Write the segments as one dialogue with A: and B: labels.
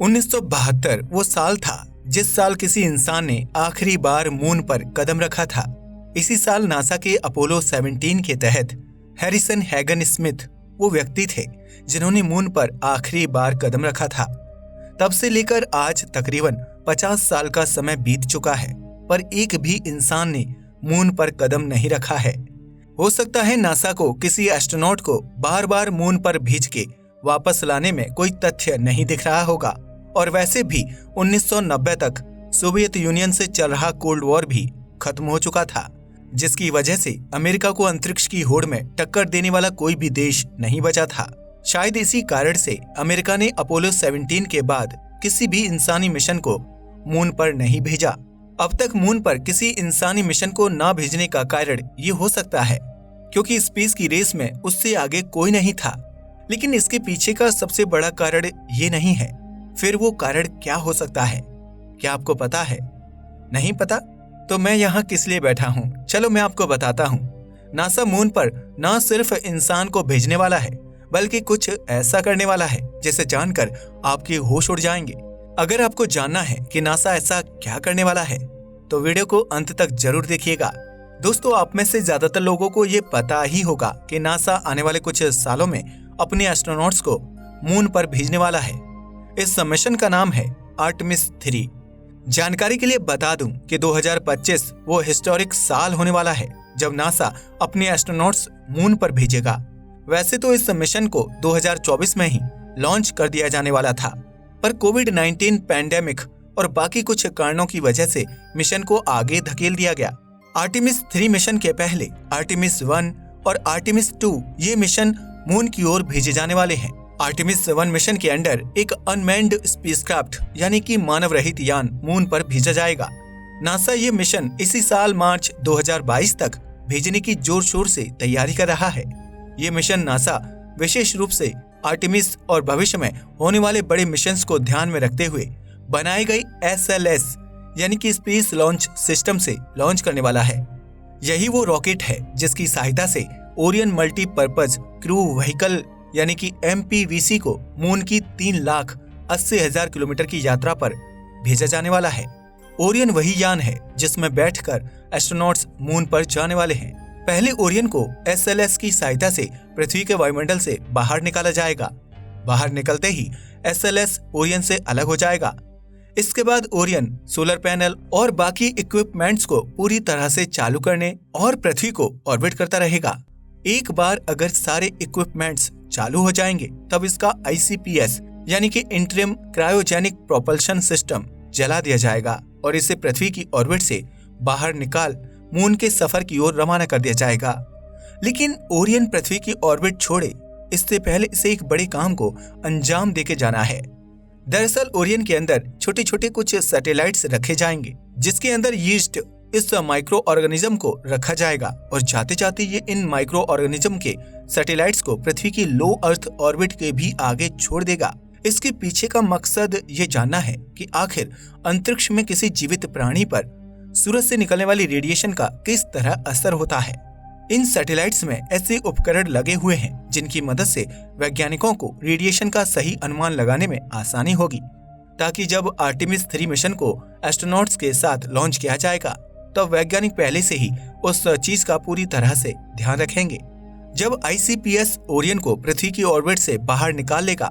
A: 1972 वो साल था जिस साल किसी इंसान ने आखिरी बार मून पर कदम रखा था। इसी साल नासा के अपोलो 17 के तहत हैरिसन हैगन स्मिथ वो व्यक्ति थे जिन्होंने मून पर आखिरी बार कदम रखा था। तब से लेकर आज तकरीबन 50 साल का समय बीत चुका है, पर एक भी इंसान ने मून पर कदम नहीं रखा है। हो सकता है नासा को किसी एस्ट्रोनॉट को बार बार मून पर भेज के वापस लाने में कोई तथ्य नहीं दिख रहा होगा। और वैसे भी 1990 तक सोवियत यूनियन से चल रहा कोल्ड वॉर भी खत्म हो चुका था, जिसकी वजह से अमेरिका को अंतरिक्ष की होड़ में टक्कर देने वाला कोई भी देश नहीं बचा था। शायद इसी कारण से अमेरिका ने अपोलो 17 के बाद किसी भी इंसानी मिशन को मून पर नहीं भेजा। अब तक मून पर किसी इंसानी मिशन को ना भेजने का कारण ये हो सकता है क्योंकि स्पेस की रेस में उससे आगे कोई नहीं था। लेकिन इसके पीछे का सबसे बड़ा कारण ये नहीं है। फिर वो कारण क्या हो सकता है? क्या आपको पता है? नहीं पता? तो मैं यहाँ किस लिए बैठा हूँ, चलो मैं आपको बताता हूँ। नासा मून पर ना सिर्फ इंसान को भेजने वाला है बल्कि कुछ ऐसा करने वाला है जिसे जानकर आपके होश उड़ जाएंगे। अगर आपको जानना है कि नासा ऐसा क्या करने वाला है तो वीडियो को अंत तक जरूर देखिएगा। दोस्तों, आप में से ज्यादातर लोगों को ये पता ही होगा कि नासा आने वाले कुछ सालों में अपने एस्ट्रोनॉट्स को मून पर भेजने वाला है। इस मिशन का नाम है आर्टेमिस 3। जानकारी के लिए बता दूं कि 2025 वो हिस्टोरिक साल होने वाला है जब नासा अपने एस्ट्रोनॉट्स मून पर भेजेगा। वैसे तो इस मिशन को 2024 में ही लॉन्च कर दिया जाने वाला था, पर कोविड-19 पैंडेमिक और बाकी कुछ कारणों की वजह से मिशन को आगे धकेल दिया गया। आर्टेमिस 3 मिशन के पहले आर्टेमिस 1 और आर्टेमिस 2 ये मिशन मून की ओर भेजे जाने वाले हैं। आर्टेमिस 1 मिशन के अंडर एक अनमैन्ड स्पेसक्राफ्ट यानी कि मानव रहित यान मून पर भेजा जाएगा। नासा ये मिशन इसी साल मार्च 2022 तक भेजने की जोर शोर से तैयारी कर रहा है। ये मिशन नासा विशेष रूप से आर्टेमिस और भविष्य में होने वाले बड़े मिशंस को ध्यान में रखते हुए बनाई गई SLS यानी कि स्पेस लॉन्च सिस्टम से लॉन्च करने वाला है। यही वो रॉकेट है जिसकी सहायता से ओरियन मल्टीपर्पज क्रू व्हीकल यानी कि MPVC को मून की 3,80,000 किलोमीटर की यात्रा पर भेजा जाने वाला है। ओरियन वही यान है जिसमें बैठकर एस्ट्रोनॉट्स मून पर जाने वाले हैं। पहले ओरियन को SLS की सहायता से पृथ्वी के वायुमंडल से बाहर निकाला जाएगा। बाहर निकलते ही SLS ओरियन से अलग हो जाएगा। इसके बाद ओरियन सोलर पैनल और बाकी इक्विपमेंट्स को पूरी तरह से चालू करने और पृथ्वी को ऑर्बिट करता रहेगा। एक बार अगर सारे इक्विपमेंट्स चालू हो जाएंगे तब इसका ICPS यानी कि इंटरिम क्रायोजेनिक प्रोपल्शन सिस्टम जला दिया जाएगा और इसे पृथ्वी की ऑर्बिट से बाहर निकाल मून के सफर की ओर रवाना कर दिया जाएगा। लेकिन ओरियन पृथ्वी की ऑर्बिट छोड़े इससे पहले इसे एक बड़े काम को अंजाम देके जाना है। दरअसल ओरियन के अंदर छोटे छोटे कुछ सैटेलाइट्स रखे जाएंगे जिसके अंदर यीस्ट इस माइक्रो ऑर्गेनिज्म को रखा जाएगा और जाते जाते ये इन माइक्रो ऑर्गेनिज्म के सैटेलाइट्स को पृथ्वी की लो अर्थ ऑर्बिट के भी आगे छोड़ देगा। इसके पीछे का मकसद ये जानना है कि आखिर अंतरिक्ष में किसी जीवित प्राणी पर सूरज से निकलने वाली रेडिएशन का किस तरह असर होता है। इन सैटेलाइट्स में ऐसे उपकरण लगे हुए हैं जिनकी मदद से वैज्ञानिकों को रेडिएशन का सही अनुमान लगाने में आसानी होगी, ताकि जब आर्टेमिस 3 मिशन को एस्ट्रोनॉट्स के साथ लॉन्च किया जाएगा तब वैज्ञानिक पहले से ही उस चीज का पूरी तरह से ध्यान रखेंगे। जब ICPS ओरियन को पृथ्वी की ऑर्बिट से बाहर निकाल लेगा,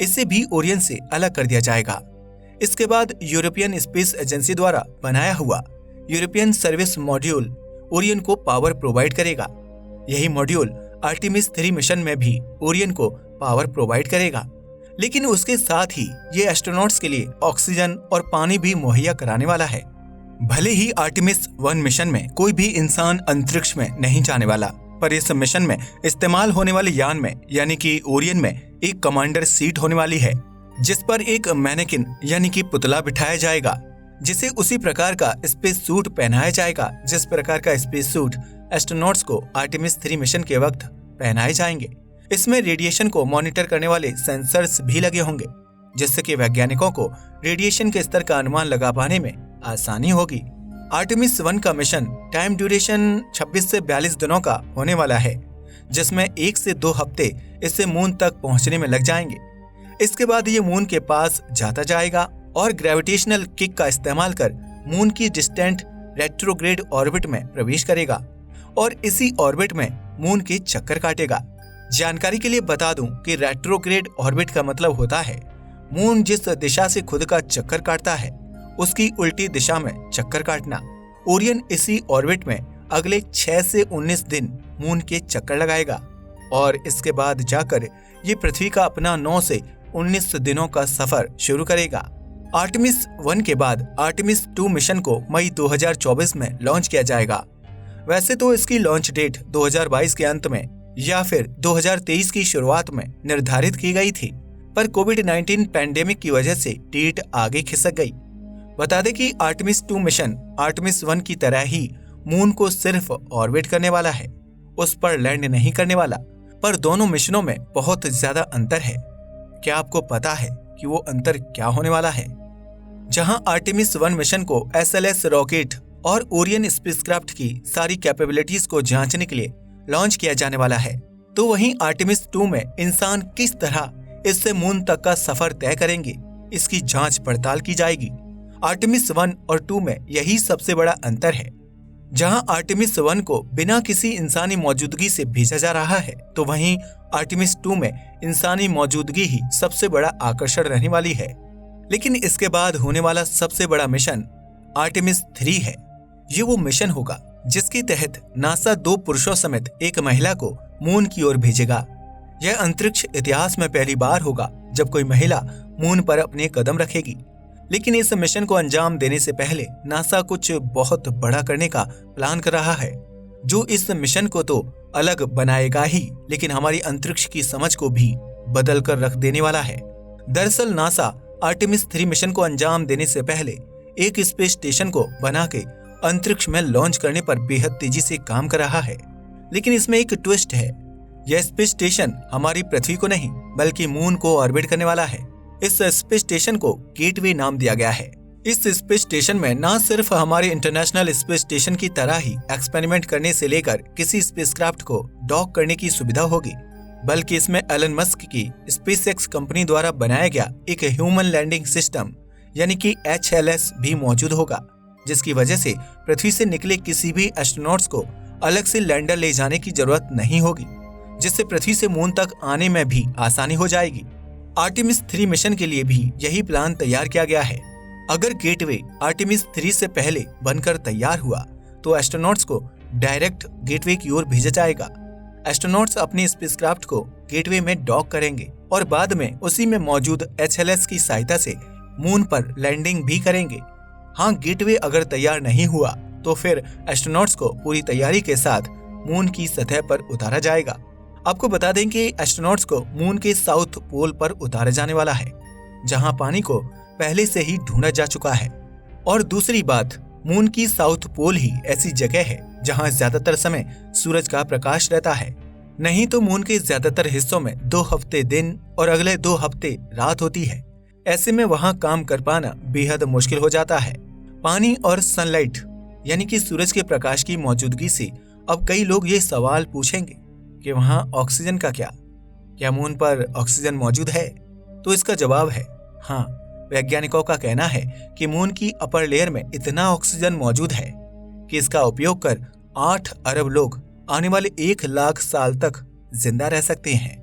A: इसे भी ओरियन से अलग कर दिया जाएगा। इसके बाद यूरोपियन स्पेस एजेंसी द्वारा बनाया हुआ यूरोपियन सर्विस मॉड्यूल ओरियन को पावर प्रोवाइड करेगा। यही मॉड्यूल आर्टेमिस 3 मिशन में भी ओरियन को पावर प्रोवाइड करेगा, लेकिन उसके साथ ही ये एस्ट्रोनॉट्स के लिए ऑक्सीजन और पानी भी मुहैया कराने वाला है। भले ही आर्टेमिस 1 मिशन में कोई भी इंसान अंतरिक्ष में नहीं जाने वाला, पर इस मिशन में इस्तेमाल होने वाले यान में यानी कि ओरियन में एक कमांडर सीट होने वाली है जिस पर एक मैनेकिन यानी कि पुतला बिठाया जाएगा, जिसे उसी प्रकार का स्पेस सूट पहनाया जाएगा जिस प्रकार का स्पेस सूट एस्ट्रोनॉट्स को आर्टेमिस 3 मिशन के वक्त पहनाए जाएंगे। इसमें रेडिएशन को मॉनिटर करने वाले सेंसर्स भी लगे होंगे जिससे कि वैज्ञानिकों को रेडिएशन के स्तर का अनुमान लगा पाने में आसानी होगी। आर्टेमिस 1 का मिशन टाइम ड्यूरेशन 26 से 42 दिनों का होने वाला है, जिसमें 1 से 2 हफ्ते इससे मून तक पहुंचने में लग जाएंगे। इसके बाद ये मून के पास जाता जाएगा और ग्रेविटेशनल किक का इस्तेमाल कर मून की डिस्टेंट रेट्रोग्रेड ऑर्बिट में प्रवेश करेगा और इसी ऑर्बिट में मून के चक्कर काटेगा। जानकारी के लिए बता दूं कि रेट्रोग्रेड ऑर्बिट का मतलब होता है मून जिस दिशा से खुद का चक्कर काटता है उसकी उल्टी दिशा में चक्कर काटना। ओरियन इसी ऑर्बिट में अगले 6 से 19 दिन मून के चक्कर लगाएगा और इसके बाद जाकर ये पृथ्वी का अपना 9 से 19 दिनों का सफर शुरू करेगा। आर्टेमिस 1 के बाद आर्टेमिस 2 मिशन को मई 2024 में लॉन्च किया जाएगा। वैसे तो इसकी लॉन्च डेट 2022 के अंत में या फिर 2023 की शुरुआत में निर्धारित की गई थी, पर कोविड-19 पैंडेमिक की वजह से डेट आगे खिसक गई। बता दें कि आर्टेमिस 2 मिशन आर्टेमिस 1 की तरह ही मून को सिर्फ ऑर्बिट करने वाला है, उस पर लैंड नहीं करने वाला। पर दोनों मिशनों में बहुत ज्यादा अंतर है। क्या आपको पता है कि वो अंतर क्या होने वाला है? जहां आर्टेमिस 1 मिशन को SLS रॉकेट और ओरियन स्पेसक्राफ्ट की सारी कैपेबिलिटीज को जांचने के लिए लॉन्च किया जाने वाला है, तो वहीं आर्टेमिस 2 में इंसान किस तरह इससे मून तक का सफर तय करेंगे, इसकी जांच पड़ताल की जाएगी। आर्टेमिस 1 और 2 में यही सबसे बड़ा अंतर है। जहां आर्टेमिस 1 को बिना किसी इंसानी मौजूदगी से भेजा जा रहा है, तो वहीं आर्टेमिस 2 में इंसानी मौजूदगी ही सबसे बड़ा आकर्षण रहने वाली है। लेकिन इसके बाद होने वाला सबसे बड़ा मिशन आर्टेमिस 3 है। ये वो मिशन होगा जिसके तहत नासा 2 पुरुषों समेत एक महिला को मून की ओर भेजेगा। यह अंतरिक्ष इतिहास में पहली बार होगा जब कोई महिला मून पर अपने कदम रखेगी। लेकिन इस मिशन को अंजाम देने से पहले नासा कुछ बहुत बड़ा करने का प्लान कर रहा है, जो इस मिशन को तो अलग बनाएगा ही, लेकिन हमारी अंतरिक्ष की समझ को भी बदल कर रख देने वाला है। दरअसल नासा आर्टेमिस 3 मिशन को अंजाम देने से पहले एक स्पेस स्टेशन को बना के अंतरिक्ष में लॉन्च करने पर बेहद तेजी से काम कर रहा है। लेकिन इसमें एक ट्विस्ट है। यह स्पेस स्टेशन हमारी पृथ्वी को नहीं बल्कि मून को ऑर्बिट करने वाला है। इस स्पेस स्टेशन को गेटवे नाम दिया गया है। इस स्पेस स्टेशन में न सिर्फ हमारे इंटरनेशनल स्पेस स्टेशन की तरह ही एक्सपेरिमेंट करने से लेकर किसी स्पेसक्राफ्ट को डॉक करने की सुविधा होगी, बल्कि इसमें एलन मस्क की स्पेसएक्स कंपनी द्वारा बनाया गया एक ह्यूमन लैंडिंग सिस्टम यानी कि HLS भी मौजूद होगा, जिसकी वजह से पृथ्वी से निकले किसी भी एस्ट्रोनॉट्स को अलग से लैंडर ले जाने की जरूरत नहीं होगी, जिससे पृथ्वी से मून तक आने में भी आसानी हो जाएगी। आर्टेमिस 3 मिशन के लिए भी यही प्लान तैयार किया गया है। अगर गेटवे आर्टेमिस 3 से पहले बनकर तैयार हुआ तो एस्ट्रोनॉट्स को डायरेक्ट गेटवे की ओर भेजा जाएगा। एस्ट्रोनॉट्स अपने स्पेसक्राफ्ट को गेटवे में डॉक करेंगे और बाद में उसी में मौजूद HLS की सहायता से मून पर लैंडिंग भी करेंगे। हाँ, गेटवे अगर तैयार नहीं हुआ तो फिर एस्ट्रोनॉट्स को पूरी तैयारी के साथ मून की सतह पर उतारा जाएगा। आपको बता दें कि एस्ट्रोनॉट्स को मून के साउथ पोल पर उतारा जाने वाला है, जहां पानी को पहले से ही ढूंढा जा चुका है। और दूसरी बात, मून की साउथ पोल ही ऐसी जगह है जहां ज्यादातर समय सूरज का प्रकाश रहता है। नहीं तो मून के ज्यादातर हिस्सों में 2 हफ्ते दिन और अगले 2 हफ्ते रात होती है। ऐसे में वहां काम कर पाना बेहद मुश्किल हो जाता है। पानी और सनलाइट यानी कि सूरज के प्रकाश की मौजूदगी से अब कई लोग ये सवाल पूछेंगे कि वहां ऑक्सीजन का क्या मून पर ऑक्सीजन मौजूद है? तो इसका जवाब है हाँ। वैज्ञानिकों का कहना है कि मून की अपर लेयर में इतना ऑक्सीजन मौजूद है कि इसका उपयोग कर 8 अरब लोग आने वाले 1 लाख साल तक जिंदा रह सकते हैं।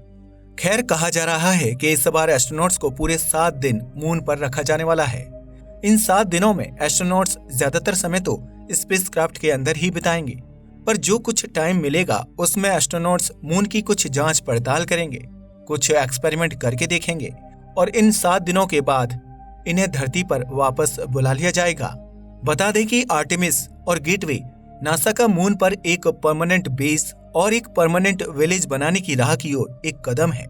A: खैर, कहा जा रहा है कि इस बार एस्ट्रोनॉट्स को पूरे 7 दिन मून पर रखा जाने वाला है। इन 7 दिनों में एस्ट्रोनॉट्स ज्यादातर समय तो स्पेसक्राफ्ट के अंदर ही बिताएंगे, पर जो कुछ टाइम मिलेगा उसमें एस्ट्रोनॉट्स मून की कुछ जांच पड़ताल करेंगे, कुछ एक्सपेरिमेंट करके देखेंगे और इन 7 दिनों के बाद इन्हें धरती पर वापस बुला लिया जाएगा। बता दें कि आर्टेमिस और गेटवे नासा का मून पर एक परमानेंट बेस और एक परमानेंट विलेज बनाने की राह की ओर एक कदम है।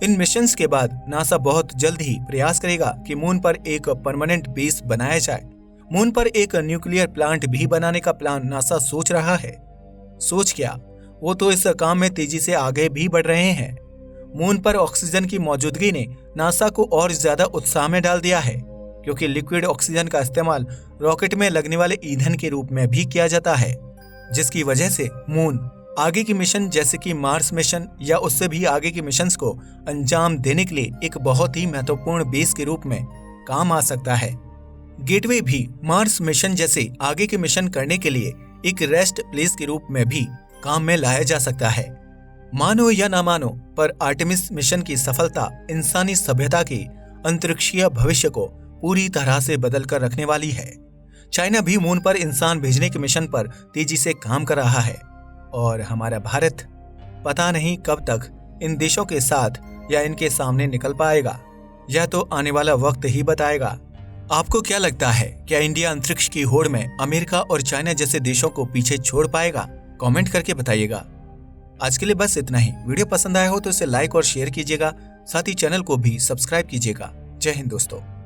A: इन मिशंस के बाद नासा बहुत जल्द ही प्रयास करेगा कि मून पर एक परमानेंट बेस बनाया जाए। मून पर एक न्यूक्लियर प्लांट भी बनाने का प्लान नासा सोच रहा है। सोच क्या, वो तो इस काम में तेजी से आगे भी बढ़ रहे हैं। मून पर ऑक्सीजन की मौजूदगी ने नासा को और ज्यादा उत्साह में डाल दिया है, क्योंकि लिक्विड ऑक्सीजन का इस्तेमाल रॉकेट में लगने वाले ईंधन के रूप में भी किया जाता है, जिसकी वजह से मून आगे की मिशन जैसे कि मार्स मिशन या उससे भी आगे के मिशंस को अंजाम देने के लिए एक बहुत ही महत्वपूर्ण बेस के रूप में काम आ सकता है। गेटवे भी मार्स मिशन जैसे आगे के मिशन करने के लिए एक रेस्ट प्लेस के रूप में भी काम में लाया जा सकता है। मानो या ना मानो, पर आर्टेमिस मिशन की सफलता इंसानी सभ्यता के अंतरिक्षीय भविष्य को पूरी तरह से बदल कर रखने वाली है। चाइना भी मून पर इंसान भेजने के मिशन पर तेजी से काम कर रहा है और हमारा भारत पता नहीं कब तक इन देशों के साथ या इनके सामने निकल पाएगा। यह तो आने वाला वक्त ही बताएगा। आपको क्या लगता है, क्या इंडिया अंतरिक्ष की होड़ में अमेरिका और चाइना जैसे देशों को पीछे छोड़ पाएगा? कमेंट करके बताइएगा। आज के लिए बस इतना ही। वीडियो पसंद आया हो तो इसे लाइक और शेयर कीजिएगा, साथ ही चैनल को भी सब्सक्राइब कीजिएगा। जय हिंद दोस्तों।